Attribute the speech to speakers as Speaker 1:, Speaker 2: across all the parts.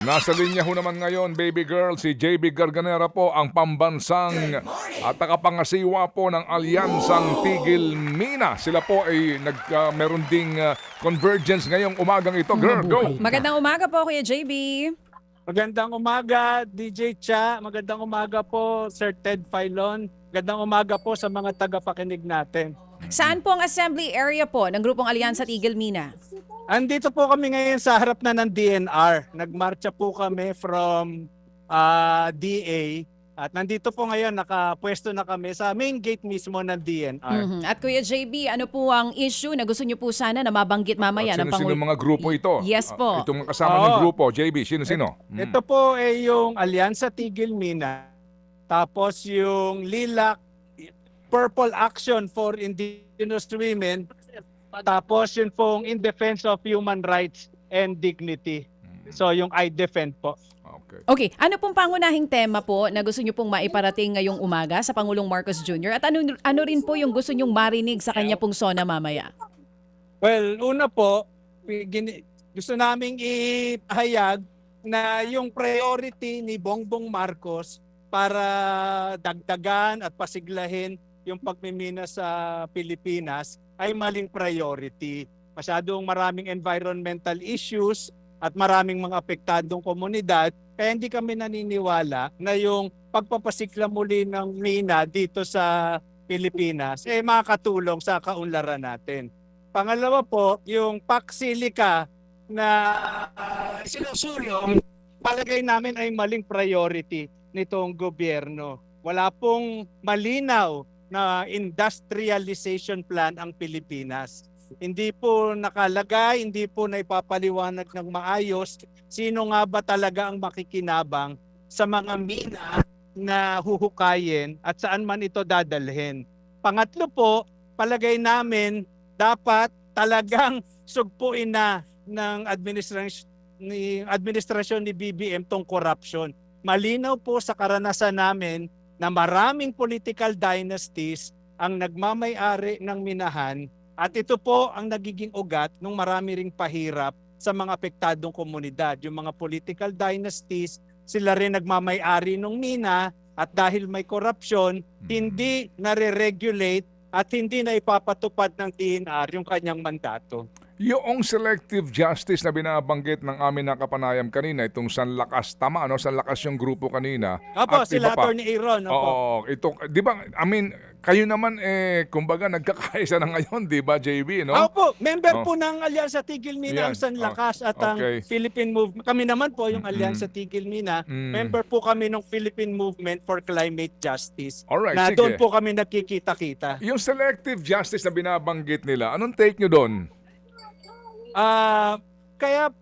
Speaker 1: Nasa linya ho naman ngayon, baby girl, si JB Garganera po, ang pambansang at takapangasiwa po ng Alyansang Tigil Mina. Sila po ay meron ding convergence ngayong umagang ito. Girl, go!
Speaker 2: Magandang umaga po, Kuya JB.
Speaker 3: Magandang umaga, DJ Cha. Magandang umaga po, Sir Ted Filon. Magandang umaga po sa mga tagapakinig natin.
Speaker 2: Saan po ang assembly area po ng Grupong Alyansa Tigil Mina?
Speaker 3: Andito po kami ngayon sa harap na ng DNR. Nagmarcha po kami from DA. At nandito po ngayon, nakapwesto na kami sa main gate mismo ng DNR.
Speaker 2: At Kuya JB, ano po ang issue na gusto niyo po sana na mabanggit mamaya ng
Speaker 1: Sino-sino mga grupo ito?
Speaker 2: Yes po.
Speaker 1: Itong mga kasama ng grupo, JB, sino-sino?
Speaker 3: Ito po ay yung Alyansa Tigil Mina. Tapos yung Lilac Purple Action for Indigenous Women. Tapos yun pong In Defense of Human Rights and Dignity. So yung I Defend po.
Speaker 2: Okay, ano pong pangunahing tema po na gusto niyo pong maiparating ngayong umaga sa Pangulong Marcos Jr. At ano rin po yung gusto niyong marinig sa kanya pong sona mamaya?
Speaker 3: Well, una po, gusto naming ipahayag na yung priority ni Bongbong Marcos para dagdagan at pasiglahin yung pagmimina sa Pilipinas ay maling priority. Masyadong maraming environmental issues at maraming mga apektadong komunidad, kaya hindi kami naniniwala na yung pagpapasikla muli ng mina dito sa Pilipinas makakatulong sa kaunlaran natin. Pangalawa po, yung Paksilica na sinusulong, palagay namin ay maling priority nitong gobyerno. Wala pong malinaw na industrialization plan ang Pilipinas. Hindi po nakalagay, hindi po naipapaliwanag ng maayos sino nga ba talaga ang makikinabang sa mga mina na huhukayin at saan man ito dadalhin. Pangatlo po, palagay namin dapat talagang sugpuin na ng administrasyon ni BBM tong corruption. Malinaw po sa karanasan namin na maraming political dynasties ang nagmamay-ari ng minahan at ito po ang nagiging ugat ng marami ring pahirap sa mga apektadong komunidad. Yung mga political dynasties, sila rin nagmamay-ari ng mina at dahil may korupsyon, hindi nare-regulate at hindi na ipapatupad ng DNR yung kanyang mandato.
Speaker 1: Yung selective justice na binabanggit ng amin na kapanayam kanina, itong Sanlakas, tama ano? Sanlakas yung grupo kanina.
Speaker 3: Opo,
Speaker 1: at
Speaker 3: sila
Speaker 1: iba pa.
Speaker 3: Attorney Aaron.
Speaker 1: Oo, ito, di ba, kayo naman kumbaga nagkakaisa na ngayon, di ba, JB, no?
Speaker 3: Opo, member po ng Alyansa Tigil Mina ang
Speaker 1: Yan.
Speaker 3: Sanlakas at ang Philippine Movement. Kami naman po yung Alyansa Tigil Mina. Member po kami ng Philippine Movement for Climate Justice.
Speaker 1: Alright,
Speaker 3: na
Speaker 1: sige.
Speaker 3: doon po kami nakikita-kita.
Speaker 1: Yung selective justice na binabanggit nila, anong take nyo doon?
Speaker 3: Kaya,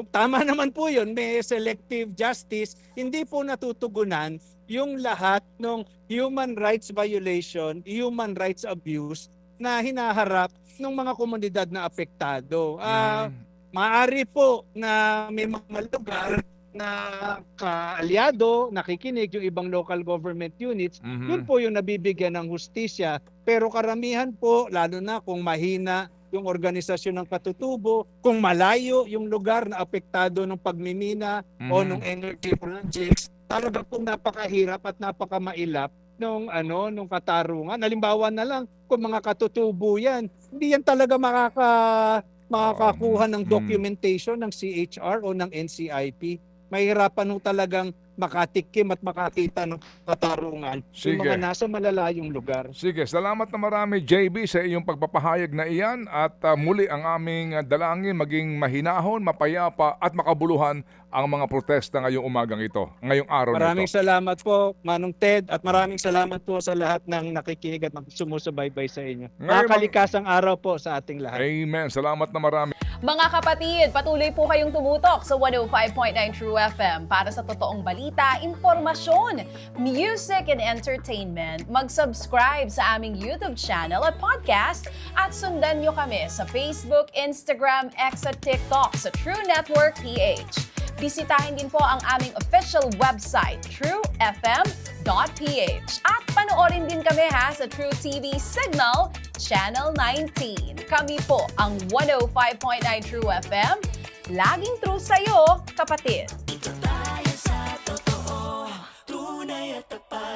Speaker 3: tama naman po yun. May selective justice. Hindi po natutugunan yung lahat ng human rights violation, human rights abuse na hinaharap ng mga komunidad na apektado. Maaari po na may mga lugar na kaalyado, nakikinig yung ibang local government units, yun po yung nabibigyan ng hustisya. Pero karamihan po, lalo na kung mahina yung organisasyon ng katutubo, kung malayo yung lugar na apektado ng pagmimina o ng energy projects, talaga pong napakahirap at napakamailap nung katarungan. Halimbawa na lang, kung mga katutubo yan, hindi yan talaga makakakuha ng documentation ng CHR o ng NCIP. Mahirapan nung talagang makatikim at makakita ng katarungan yung mga nasa malalayong lugar.
Speaker 1: Sige, salamat na marami JB sa iyong pagpapahayag na iyan at muli ang aming dalangin maging mahinahon, mapayapa at makabuluhan ang mga protesta ngayong umagang ito, ngayong araw
Speaker 3: Maraming
Speaker 1: nito.
Speaker 3: salamat po, Manong Ted, at maraming salamat po sa lahat ng nakikinig at sumusubaybay sa inyo. Makalikasang araw po sa ating lahat.
Speaker 1: Amen. Salamat na marami.
Speaker 2: Mga kapatid, patuloy po kayong tumutok sa 105.9 True FM para sa totoong balita, impormasyon, music, and entertainment. Mag-subscribe sa aming YouTube channel at podcast at sundan nyo kami sa Facebook, Instagram, X at TikTok sa True Network PH. Bisitahin din po ang aming official website, truefm.ph. At panoorin din kami sa True TV Signal, Channel 19. Kami po ang 105.9 True FM, Laging true sa'yo, kapatid.
Speaker 4: Tayo sa totoo, tunay at tapat.